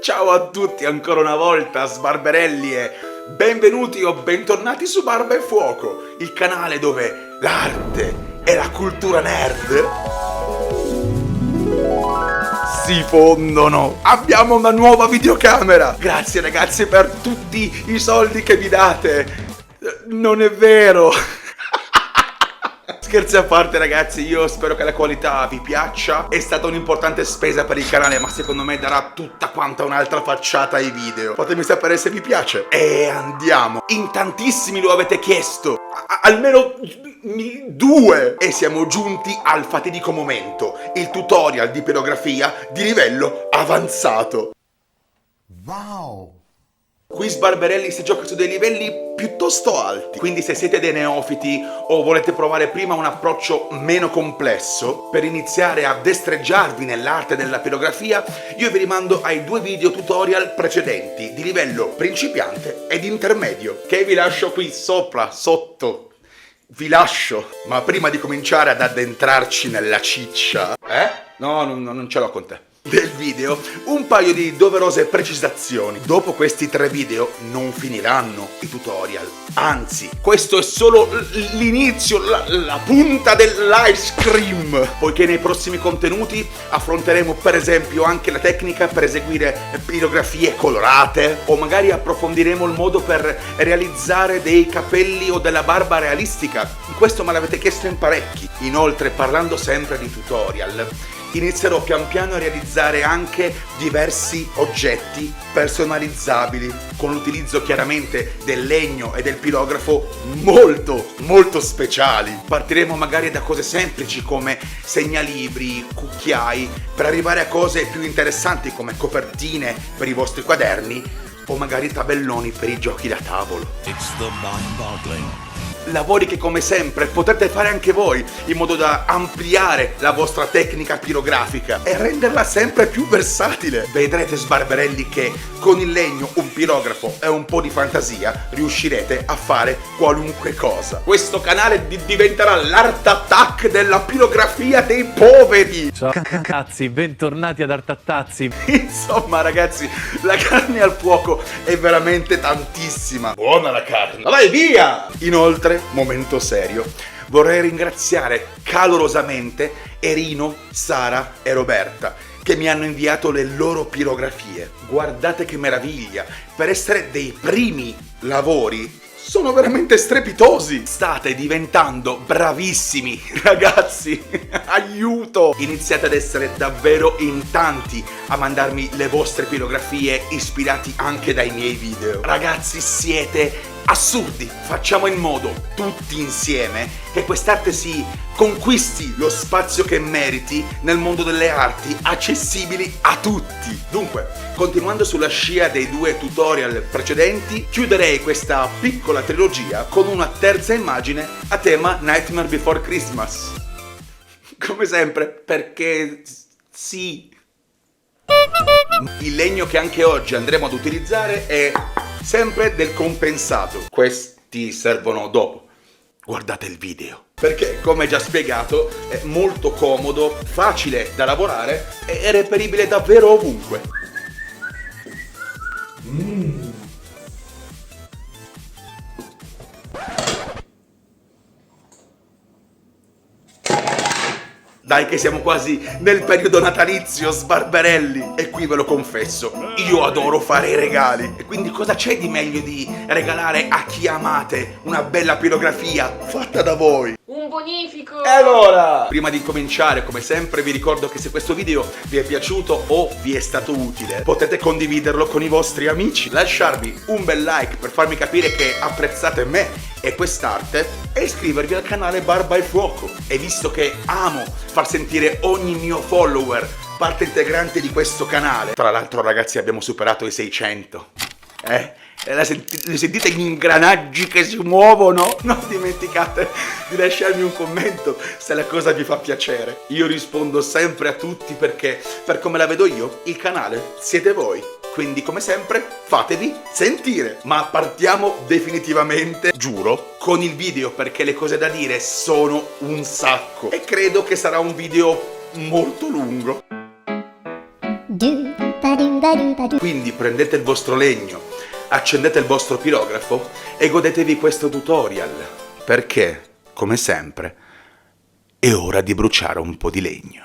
Ciao a tutti ancora una volta, sbarberelli, e benvenuti o bentornati su Barba e Fuoco, il canale dove l'arte e la cultura nerd si fondono. Abbiamo una nuova videocamera. Grazie ragazzi per tutti i soldi che mi date. Non è vero. Scherzi a parte ragazzi, io spero che la qualità vi piaccia. È stata un'importante spesa per il canale, ma secondo me darà tutta quanta un'altra facciata ai video. Fatemi sapere se vi piace. E andiamo. In tantissimi lo avete chiesto, almeno 2. E siamo giunti al fatidico momento, il tutorial di pirografia di livello avanzato. Wow! Qui Sbarberelli si gioca su dei livelli piuttosto alti, quindi se siete dei neofiti o volete provare prima un approccio meno complesso per iniziare a destreggiarvi nell'arte della pirografia, io vi rimando ai 2 video tutorial precedenti di livello principiante ed intermedio, che vi lascio qui sopra, sotto. Vi lascio, ma prima di cominciare ad addentrarci nella ciccia, No, non ce l'ho con te. Del video, un paio di doverose precisazioni. Dopo questi 3 video non finiranno i tutorial, anzi questo è solo l'inizio, la punta dell'ice cream, poiché nei prossimi contenuti affronteremo per esempio anche la tecnica per eseguire pirografie colorate, o magari approfondiremo il modo per realizzare dei capelli o della barba realistica. Questo me l'avete chiesto in parecchi. Inoltre, parlando sempre di tutorial, inizierò pian piano a realizzare anche diversi oggetti personalizzabili, con l'utilizzo chiaramente del legno e del pirografo molto speciali. Partiremo magari da cose semplici come segnalibri, cucchiai, per arrivare a cose più interessanti come copertine per i vostri quaderni o magari tabelloni per i giochi da tavolo. Lavori che come sempre potete fare anche voi, in modo da ampliare la vostra tecnica pirografica e renderla sempre più versatile. Vedrete sbarberelli che con il legno, un pirografo e un po' di fantasia riuscirete a fare qualunque cosa. Questo canale diventerà l'Art Attack della pirografia dei poveri. Ciao ragazzi, bentornati ad Art Attazzi. Insomma ragazzi, la carne al fuoco è veramente tantissima. Buona la carne, vai via! Inoltre, momento serio, vorrei ringraziare calorosamente Erino, Sara e Roberta, che mi hanno inviato le loro pirografie. Guardate che meraviglia, per essere dei primi lavori sono veramente strepitosi. State diventando bravissimi ragazzi. Aiuto! Iniziate ad essere davvero in tanti a mandarmi le vostre pirografie, ispirati anche dai miei video. Ragazzi, siete assurdi. Facciamo in modo, tutti insieme, che quest'arte si conquisti lo spazio che meriti nel mondo delle arti, accessibili a tutti. Dunque, continuando sulla scia dei 2 tutorial precedenti, chiuderei questa piccola trilogia con una terza immagine a tema Nightmare Before Christmas. Come sempre, perché sì. Il legno che anche oggi andremo ad utilizzare è sempre del compensato. Questi servono dopo. Guardate il video. Perché, come già spiegato, è molto comodo, facile da lavorare e reperibile davvero ovunque. Dai che siamo quasi nel periodo natalizio, sbarberelli. E qui ve lo confesso, io adoro fare i regali. E quindi cosa c'è di meglio di regalare a chi amate una bella pirografia fatta da voi? Un bonifico! E allora, prima di cominciare, come sempre, vi ricordo che se questo video vi è piaciuto o vi è stato utile, potete condividerlo con i vostri amici, lasciarvi un bel like per farmi capire che apprezzate me e quest'arte e iscrivervi al canale Barba e Fuoco. E visto che amo far sentire ogni mio follower parte integrante di questo canale, tra l'altro ragazzi abbiamo superato i 600, sentite gli ingranaggi che si muovono? Non dimenticate di lasciarmi un commento se la cosa vi fa piacere. Io rispondo sempre a tutti perché, per come la vedo io, il canale siete voi. Quindi come sempre fatevi sentire. Ma partiamo definitivamente, giuro, con il video, perché le cose da dire sono un sacco e credo che sarà un video molto lungo. Do ba do Quindi prendete il vostro legno, accendete il vostro pirografo e godetevi questo tutorial, perché, come sempre, è ora di bruciare un po' di legno.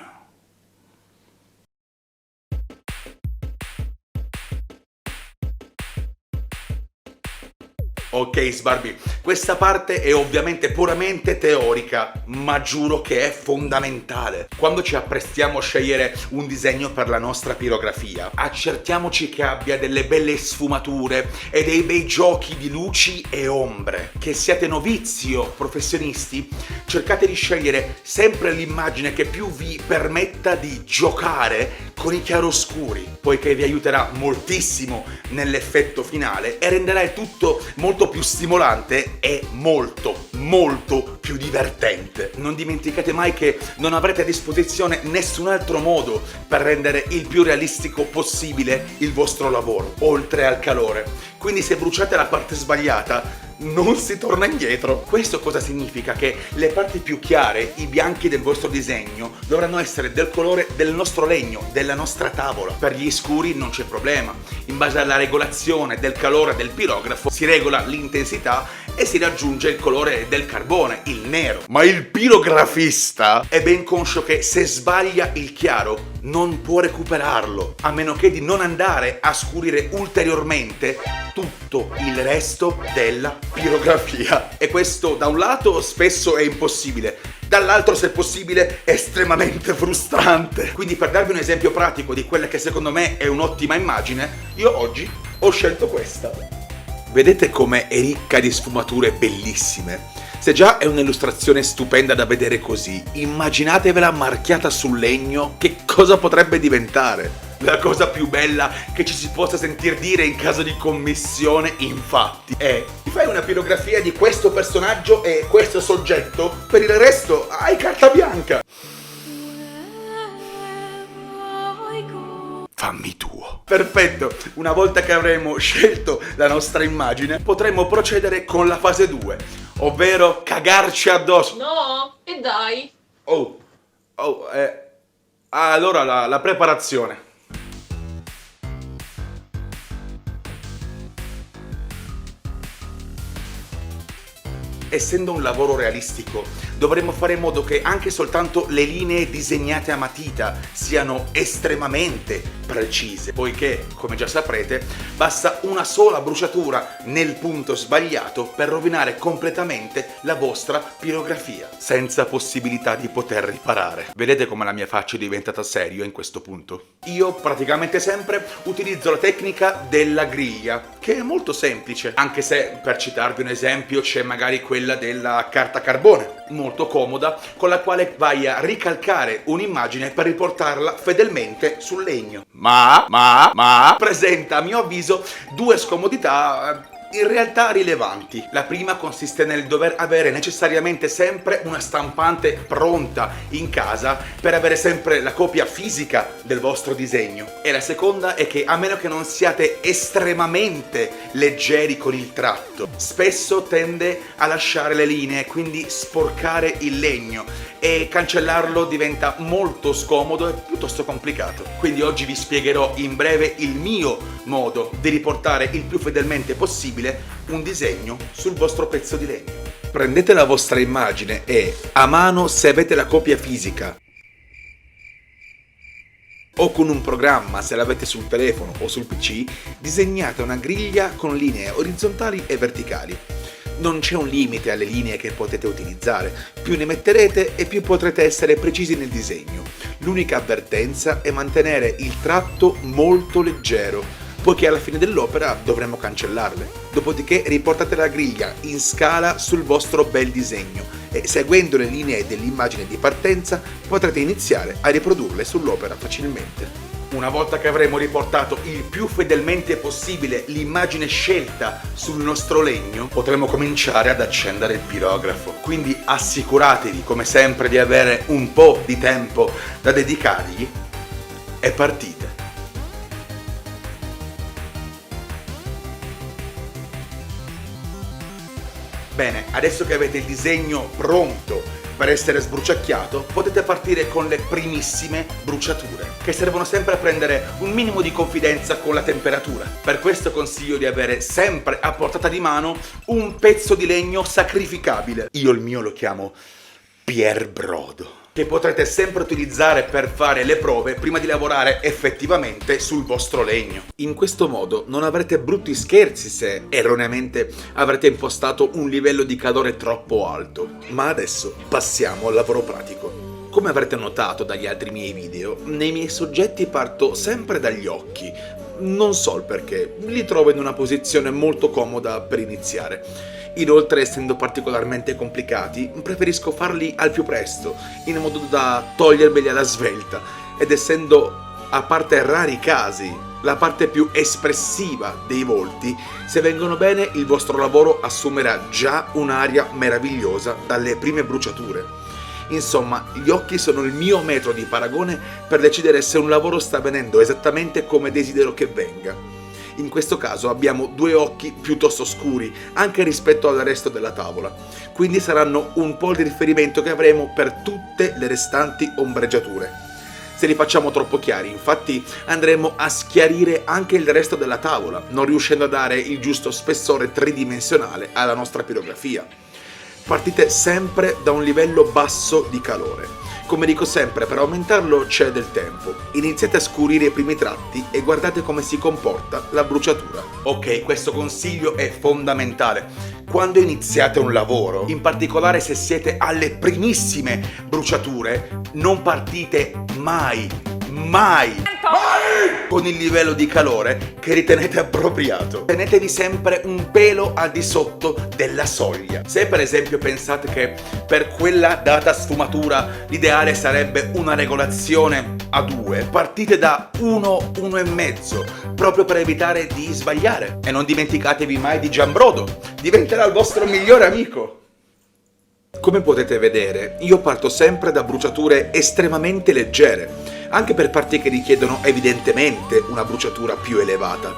Ok Sbarbi, questa parte è ovviamente puramente teorica, ma giuro che è fondamentale. Quando ci apprestiamo a scegliere un disegno per la nostra pirografia, accertiamoci che abbia delle belle sfumature e dei bei giochi di luci e ombre. Che siate novizi o professionisti, cercate di scegliere sempre l'immagine che più vi permetta di giocare con i chiaroscuri, poiché vi aiuterà moltissimo nell'effetto finale e renderà il tutto molto più stimolante e molto più divertente. Non dimenticate mai che non avrete a disposizione nessun altro modo per rendere il più realistico possibile il vostro lavoro, oltre al calore. Quindi se bruciate la parte sbagliata, non si torna indietro. Questo cosa significa? Che le parti più chiare, i bianchi del vostro disegno, dovranno essere del colore del nostro legno, della nostra tavola. Per gli scuri non c'è problema. In base alla regolazione del calore del pirografo si regola l'intensità e si raggiunge il colore del carbone, il nero. Ma il pirografista è ben conscio che se sbaglia il chiaro non può recuperarlo, a meno che di non andare a scurire ulteriormente tutto il resto della pirografia. E questo da un lato spesso è impossibile, dall'altro se possibile è estremamente frustrante. Quindi per darvi un esempio pratico di quella che secondo me è un'ottima immagine, io oggi ho scelto questa. Vedete come è ricca di sfumature bellissime? Se già è un'illustrazione stupenda da vedere così, immaginatevela marchiata sul legno, che cosa potrebbe diventare? La cosa più bella che ci si possa sentir dire in caso di commissione, infatti, è: ti fai una pirografia di questo personaggio e questo soggetto, per il resto hai carta bianca. Fammi tuo. Perfetto, una volta che avremo scelto la nostra immagine, potremo procedere con la fase 2, ovvero cagarci addosso. No, e dai. Allora la preparazione. Essendo un lavoro realistico, dovremmo fare in modo che anche soltanto le linee disegnate a matita siano estremamente precise, poiché, come già saprete, basta una sola bruciatura nel punto sbagliato per rovinare completamente la vostra pirografia, senza possibilità di poter riparare. Vedete come la mia faccia è diventata seria in questo punto? Io praticamente sempre utilizzo la tecnica della griglia, che è molto semplice, anche se, per citarvi un esempio, c'è magari quella della carta carbone, molto comoda, con la quale vai a ricalcare un'immagine per riportarla fedelmente sul legno. Ma presenta, a mio avviso, due scomodità in realtà rilevanti. La prima consiste nel dover avere necessariamente sempre una stampante pronta in casa per avere sempre la copia fisica del vostro disegno, e la seconda è che, a meno che non siate estremamente leggeri con il tratto, spesso tende a lasciare le linee, quindi sporcare il legno, e cancellarlo diventa molto scomodo e piuttosto complicato. Quindi oggi vi spiegherò in breve il mio modo di riportare il più fedelmente possibile un disegno sul vostro pezzo di legno. Prendete la vostra immagine e, a mano se avete la copia fisica, o con un programma se l'avete sul telefono o sul PC, disegnate una griglia con linee orizzontali e verticali. Non c'è un limite alle linee che potete utilizzare, più ne metterete e più potrete essere precisi nel disegno. L'unica avvertenza è mantenere il tratto molto leggero, poiché alla fine dell'opera dovremo cancellarle. Dopodiché riportate la griglia in scala sul vostro bel disegno e, seguendo le linee dell'immagine di partenza, potrete iniziare a riprodurle sull'opera facilmente. Una volta che avremo riportato il più fedelmente possibile l'immagine scelta sul nostro legno, potremo cominciare ad accendere il pirografo. Quindi assicuratevi, come sempre, di avere un po' di tempo da dedicargli e partite. Bene, adesso che avete il disegno pronto per essere sbruciacchiato, potete partire con le primissime bruciature, che servono sempre a prendere un minimo di confidenza con la temperatura. Per questo consiglio di avere sempre a portata di mano un pezzo di legno sacrificabile. Io il mio lo chiamo Pierbrodo, che potrete sempre utilizzare per fare le prove prima di lavorare effettivamente sul vostro legno. In questo modo non avrete brutti scherzi se erroneamente avrete impostato un livello di calore troppo alto. Ma adesso passiamo al lavoro pratico. Come avrete notato dagli altri miei video, nei miei soggetti parto sempre dagli occhi. Non so il perché, li trovo in una posizione molto comoda per iniziare. Inoltre, essendo particolarmente complicati, preferisco farli al più presto, in modo da togliermeli alla svelta, ed essendo, a parte rari casi, la parte più espressiva dei volti, se vengono bene il vostro lavoro assumerà già un'aria meravigliosa dalle prime bruciature. Insomma, gli occhi sono il mio metro di paragone per decidere se un lavoro sta venendo esattamente come desidero che venga. In questo caso abbiamo due occhi piuttosto scuri, anche rispetto al resto della tavola, quindi saranno un po' di riferimento che avremo per tutte le restanti ombreggiature. Se li facciamo troppo chiari, infatti, andremo a schiarire anche il resto della tavola, non riuscendo a dare il giusto spessore tridimensionale alla nostra pirografia. Partite sempre da un livello basso di calore. Come dico sempre, per aumentarlo c'è del tempo. Iniziate a scurire i primi tratti e guardate come si comporta la bruciatura. Ok, questo consiglio è fondamentale. Quando iniziate un lavoro, in particolare se siete alle primissime bruciature, non partite mai con il livello di calore che ritenete appropriato. Tenetevi sempre un pelo al di sotto della soglia. Se per esempio pensate che per quella data sfumatura l'ideale sarebbe una regolazione a 2, partite da 1, 1,5, proprio per evitare di sbagliare. E non dimenticatevi mai di Giambrodo, diventerà il vostro migliore amico. Come potete vedere, io parto sempre da bruciature estremamente leggere, anche per parti che richiedono evidentemente una bruciatura più elevata.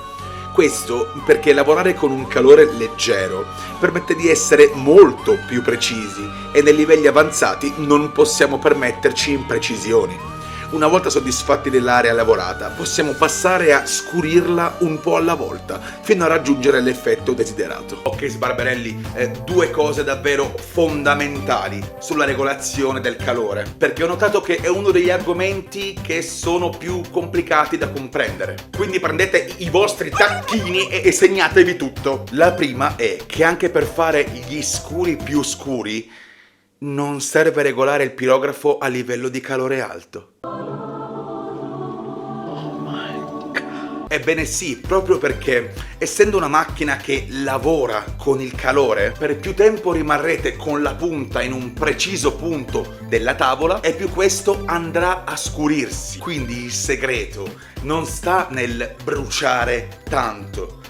Questo perché lavorare con un calore leggero permette di essere molto più precisi e nei livelli avanzati non possiamo permetterci imprecisioni. Una volta soddisfatti dell'area lavorata, possiamo passare a scurirla un po' alla volta, fino a raggiungere l'effetto desiderato. Ok sbarberelli, due cose davvero fondamentali sulla regolazione del calore, perché ho notato che è uno degli argomenti che sono più complicati da comprendere. Quindi prendete i vostri tacchini e segnatevi tutto. La prima è che anche per fare gli scuri più scuri, non serve regolare il pirografo a livello di calore alto. Ebbene sì, proprio perché, essendo una macchina che lavora con il calore, per più tempo rimarrete con la punta in un preciso punto della tavola e più questo andrà a scurirsi. Quindi il segreto non sta nel bruciare tanto,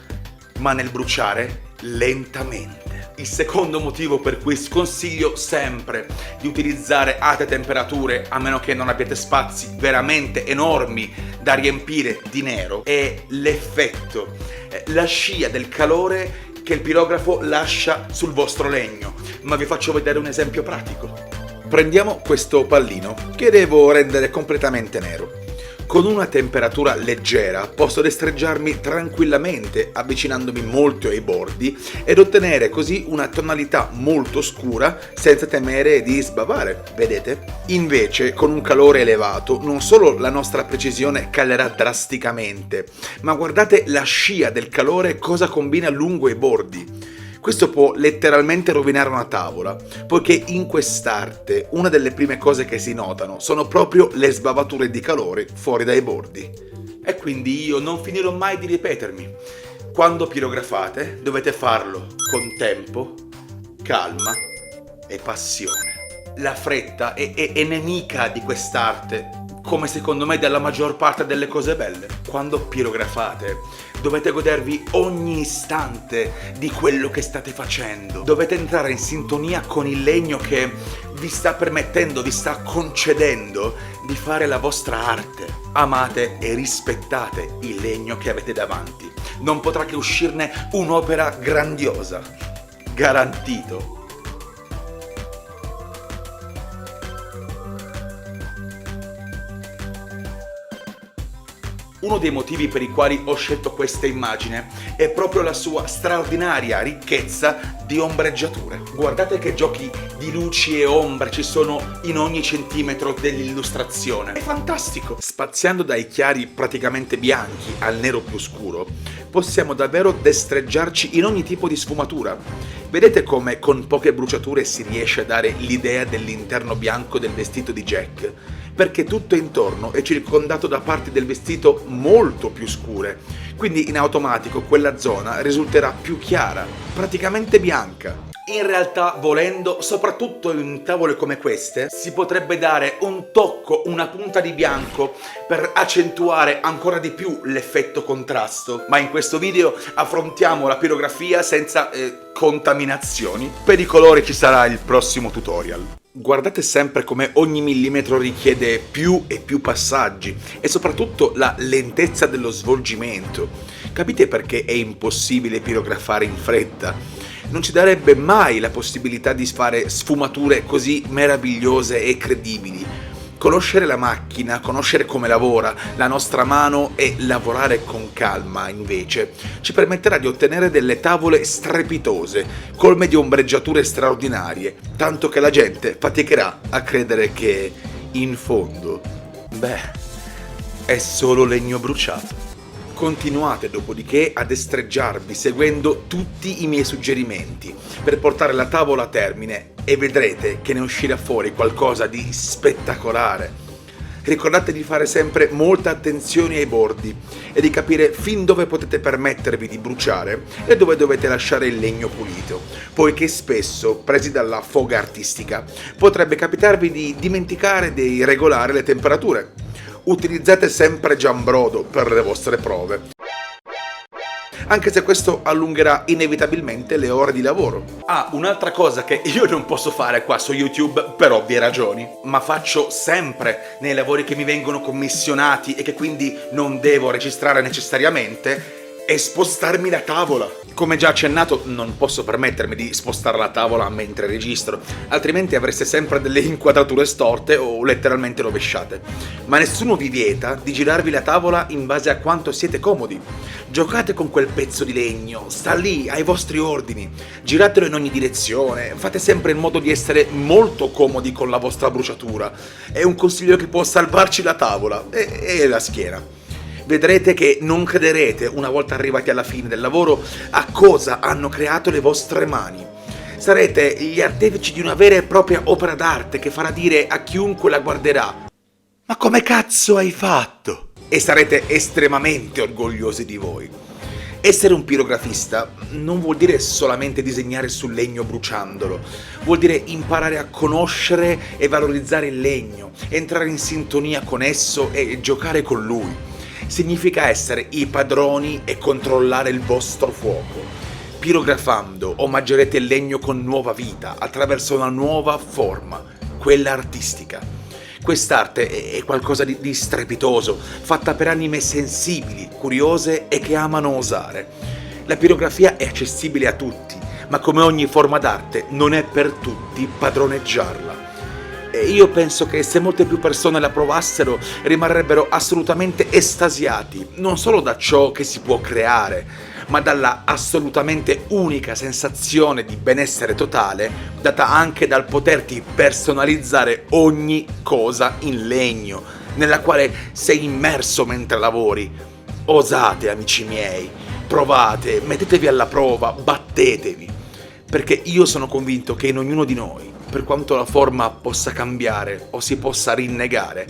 ma nel bruciare lentamente. Il secondo motivo per cui sconsiglio sempre di utilizzare alte temperature, a meno che non abbiate spazi veramente enormi da riempire di nero, è l'effetto, la scia del calore che il pirografo lascia sul vostro legno. Ma vi faccio vedere un esempio pratico. Prendiamo questo pallino che devo rendere completamente nero. Con una temperatura leggera posso destreggiarmi tranquillamente avvicinandomi molto ai bordi ed ottenere così una tonalità molto scura senza temere di sbavare, vedete? Invece con un calore elevato non solo la nostra precisione calerà drasticamente, ma guardate la scia del calore cosa combina lungo i bordi. Questo può letteralmente rovinare una tavola, poiché in quest'arte una delle prime cose che si notano sono proprio le sbavature di calore fuori dai bordi. E quindi io non finirò mai di ripetermi. Quando pirografate dovete farlo con tempo, calma e passione. La fretta è nemica di quest'arte, come secondo me della maggior parte delle cose belle. Quando pirografate dovete godervi ogni istante di quello che state facendo. Dovete entrare in sintonia con il legno che vi sta permettendo, vi sta concedendo di fare la vostra arte. Amate e rispettate il legno che avete davanti. Non potrà che uscirne un'opera grandiosa. Garantito. Uno dei motivi per i quali ho scelto questa immagine è proprio la sua straordinaria ricchezza di ombreggiature. Guardate che giochi di luci e ombre ci sono in ogni centimetro dell'illustrazione. È fantastico! Spaziando dai chiari praticamente bianchi al nero più scuro, possiamo davvero destreggiarci in ogni tipo di sfumatura. Vedete come con poche bruciature si riesce a dare l'idea dell'interno bianco del vestito di Jack? Perché tutto intorno è circondato da parti del vestito molto più scure, quindi in automatico quella zona risulterà più chiara, praticamente bianca. In realtà, volendo, soprattutto in tavole come queste, si potrebbe dare un tocco, una punta di bianco per accentuare ancora di più l'effetto contrasto. Ma in questo video affrontiamo la pirografia senza contaminazioni. Per i colori ci sarà il prossimo tutorial. Guardate sempre come ogni millimetro richiede più e più passaggi e soprattutto la lentezza dello svolgimento. Capite perché è impossibile pirografare in fretta? Non ci darebbe mai la possibilità di fare sfumature così meravigliose e credibili. Conoscere la macchina, conoscere come lavora la nostra mano e lavorare con calma, invece, ci permetterà di ottenere delle tavole strepitose, colme di ombreggiature straordinarie, tanto che la gente faticherà a credere che, in fondo, è solo legno bruciato. Continuate dopodiché a destreggiarvi seguendo tutti i miei suggerimenti per portare la tavola a termine e vedrete che ne uscirà fuori qualcosa di spettacolare. Ricordate di fare sempre molta attenzione ai bordi e di capire fin dove potete permettervi di bruciare e dove dovete lasciare il legno pulito, poiché spesso, presi dalla foga artistica, potrebbe capitarvi di dimenticare di regolare le temperature. Utilizzate sempre Giambrodo per le vostre prove, anche se questo allungherà inevitabilmente le ore di lavoro. Un'altra cosa che io non posso fare qua su YouTube per ovvie ragioni, ma faccio sempre nei lavori che mi vengono commissionati e che quindi non devo registrare necessariamente, è spostarmi la tavola. Come già accennato, non posso permettermi di spostare la tavola mentre registro, altrimenti avreste sempre delle inquadrature storte o letteralmente rovesciate. Ma nessuno vi vieta di girarvi la tavola in base a quanto siete comodi. Giocate con quel pezzo di legno, sta lì ai vostri ordini, giratelo in ogni direzione, fate sempre in modo di essere molto comodi con la vostra bruciatura. È un consiglio che può salvarci la tavola e la schiena. Vedrete che non crederete, una volta arrivati alla fine del lavoro, a cosa hanno creato le vostre mani. Sarete gli artefici di una vera e propria opera d'arte che farà dire a chiunque la guarderà: ma come cazzo hai fatto? E sarete estremamente orgogliosi di voi. Essere un pirografista non vuol dire solamente disegnare sul legno bruciandolo, vuol dire imparare a conoscere e valorizzare il legno, entrare in sintonia con esso e giocare con lui. Significa essere i padroni e controllare il vostro fuoco. Pirografando omaggerete il legno con nuova vita, attraverso una nuova forma, quella artistica. Quest'arte è qualcosa di strepitoso, fatta per anime sensibili, curiose e che amano osare. La pirografia è accessibile a tutti, ma come ogni forma d'arte non è per tutti padroneggiarla. E io penso che se molte più persone la provassero rimarrebbero assolutamente estasiati, non solo da ciò che si può creare, ma dalla assolutamente unica sensazione di benessere totale data anche dal poterti personalizzare ogni cosa in legno, nella quale sei immerso mentre lavori. Osate, amici miei, provate, mettetevi alla prova, battetevi, perché io sono convinto che in ognuno di noi, per quanto la forma possa cambiare o si possa rinnegare,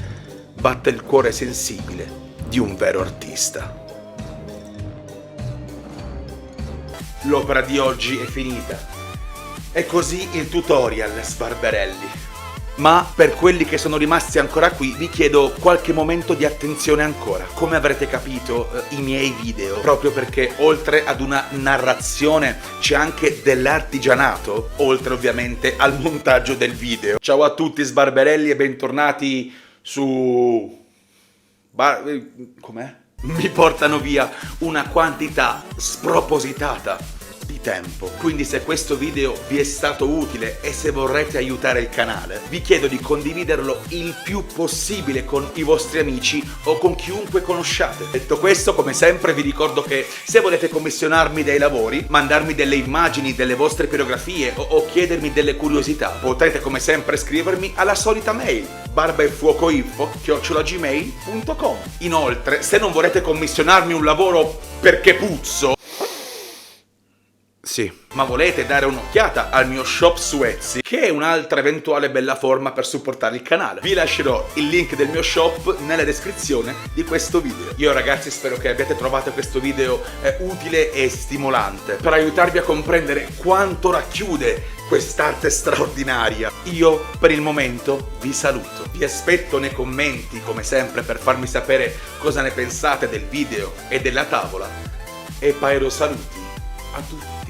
batte il cuore sensibile di un vero artista. L'opera di oggi è finita. E così il tutorial, sbarberelli. Ma per quelli che sono rimasti ancora qui vi chiedo qualche momento di attenzione ancora. Come avrete capito, i miei video, proprio perché oltre ad una narrazione c'è anche dell'artigianato, oltre ovviamente al montaggio del video. Ciao a tutti sbarberelli e bentornati su... com'è? Mi portano via una quantità spropositata di tempo. Quindi se questo video vi è stato utile e se vorrete aiutare il canale, vi chiedo di condividerlo il più possibile con i vostri amici o con chiunque conosciate. Detto questo, come sempre vi ricordo che se volete commissionarmi dei lavori, mandarmi delle immagini delle vostre pirografie o chiedermi delle curiosità, potrete come sempre scrivermi alla solita mail barbaefuocoinfo@gmail.com. Inoltre, se non vorrete commissionarmi un lavoro perché puzzo, sì, ma volete dare un'occhiata al mio shop su Etsy, che è un'altra eventuale bella forma per supportare il canale, vi lascerò il link del mio shop nella descrizione di questo video. Io ragazzi spero che abbiate trovato questo video utile e stimolante per aiutarvi a comprendere quanto racchiude quest'arte straordinaria. Io per il momento vi saluto, vi aspetto nei commenti come sempre per farmi sapere cosa ne pensate del video e della tavola e paero saluti a tutti.